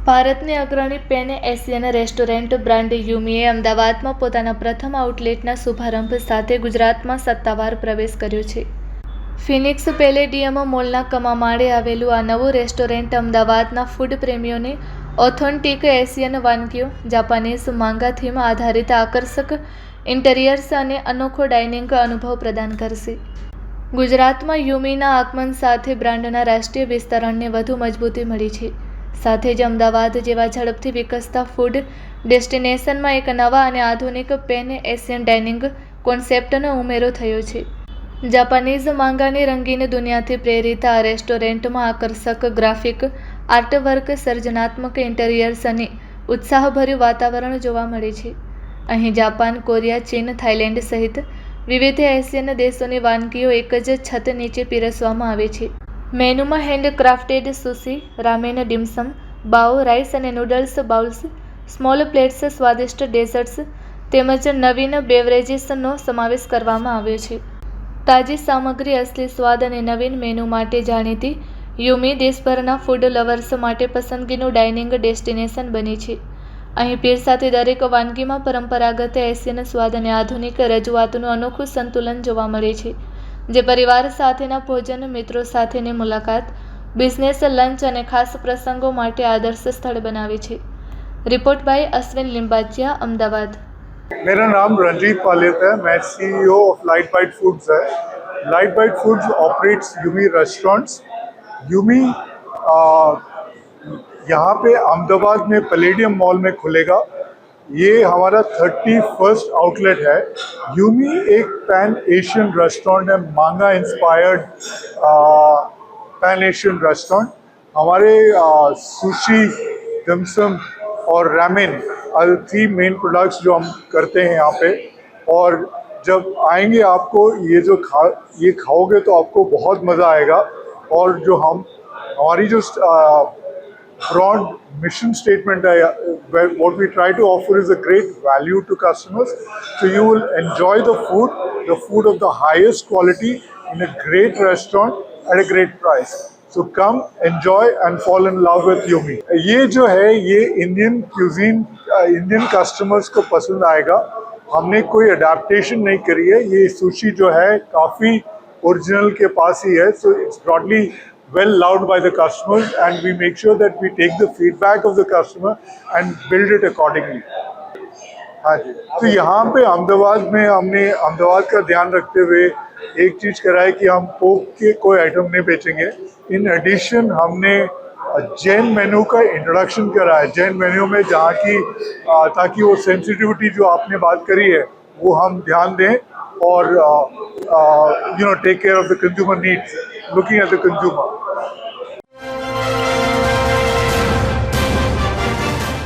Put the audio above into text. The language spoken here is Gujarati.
ભારતની અગ્રણી પેન એશિયન રેસ્ટોરન્ટ બ્રાન્ડ યુમીએ અમદાવાદમાં પોતાના પ્રથમ આઉટલેટના શુભારંભ સાથે ગુજરાતમાં સત્તાવાર પ્રવેશ કર્યો છે. ફિનિક્સ પેલેડિયમ મોલના કમા માળે આવેલું આ નવું રેસ્ટોરન્ટ અમદાવાદના ફૂડ પ્રેમીઓને ઓથેન્ટિક એશિયન વાનગીઓ, જાપાનીઝ માંગા થીમ આધારિત આકર્ષક ઇન્ટિરિયર્સ અને અનોખો ડાઇનિંગ અનુભવ પ્રદાન કરશે. ગુજરાતમાં યુમીના આગમન સાથે બ્રાન્ડના રાષ્ટ્રીય વિસ્તરણને વધુ મજબૂતી મળી છે. સાથે જ અમદાવાદ જેવા ઝડપથી વિકસતા ફૂડ ડેસ્ટિનેશનમાં એક નવા અને આધુનિક પેન એશિયન ડાઇનિંગ કોન્સેપ્ટનો ઉમેરો થયો છે. જાપાનીઝ માંગાની રંગીન દુનિયાથી પ્રેરિત આ રેસ્ટોરન્ટમાં આકર્ષક ગ્રાફિક આર્ટવર્ક, સર્જનાત્મક ઇન્ટિરિયર્સ અને ઉત્સાહભર્યું વાતાવરણ જોવા મળે છે. અહીં જાપાન, કોરિયા, ચીન, થાઇલેન્ડ સહિત વિવિધ એશિયન દેશોની વાનગીઓ એક જ છત નીચે પીરસવામાં આવે છે. મેનુમાં હેન્ડક્રાફ્ટેડ સુશી, રામેન, ડિમસમ, બાઓ, રાઈસ અને નૂડલ્સ બાઉલ્સ, સ્મોલ પ્લેટ્સ, સ્વાદિષ્ટ ડેઝર્ટ્સ તેમજ નવીન બેવરેજીસનો સમાવેશ કરવામાં આવ્યો છે. તાજી સામગ્રી, અસલી સ્વાદ અને નવીન મેનુ માટે જાણીતી યુમી દેશભરના ફૂડ લવર્સ માટે પસંદગીનું ડાઇનિંગ ડેસ્ટિનેશન બની છે. અહીં પીરસાતી દરેક વાનગીમાં પરંપરાગત એશિયન સ્વાદ અને આધુનિક રજૂઆતનું અનોખું સંતુલન જોવા મળે છે, જે પરિવાર સાથેના ભોજન, મિત્રો સાથેની મુલાકાત, બિઝનેસ લંચ અને ખાસ પ્રસંગો માટે આદર્શ સ્થળ બનાવે છે. Report by Ashwin Limbachiya, Ahmedabad. मेरा नाम रंजीत पालित है। मैं CEO of light bite foods है। Light bite foods operates Yumi restaurants. Yumi यहाँ पे अहमदाबाद में पैलेडियम मॉल में खुलेगा। ये हमारा 31st आउटलेट है। यूमी एक पैन एशियन रेस्टोरेंट है, मांगा इंस्पायर्ड पैन एशियन रेस्टोरेंट। हमारे सुशी, डिमसम और रामेन आर 3 मेन प्रोडक्ट्स जो हम करते हैं यहाँ पे। और जब आएंगे आपको ये खाओगे तो आपको बहुत मज़ा आएगा। और जो हमारी जो ब्रॉड मिशन स्टेटमेंट है, what we try to offer is a great value to customers, so you will enjoy the food of the highest quality in a great restaurant at a great price. So come, enjoy and fall in love with Yumi. ये जो है ये इंडियन क्यूजीन इंडियन कस्टमर्स को पसंद आएगा। हमने कोई अडेप्टेशन नहीं करी है। ये सुशी जो है काफ़ी ओरिजिनल के पास ही है, so it's broadly well loved by the customers and we make sure that we take the feedback of the customer and build it accordingly. हाँ जी, तो यहाँ पे अहमदाबाद में हमने अहमदाबाद का ध्यान रखते हुए एक चीज़ करा है कि हम पोक के कोई आइटम नहीं बेचेंगे। इन एडिशन हमने जैन मेन्यू का इंट्रोडक्शन करा है। जैन मेन्यू में जहाँ की ताकि वो सेंसिटिविटी जो आपने बात करी है वो हम ध्यान दें और take care of the consumer needs, looking at the consumer.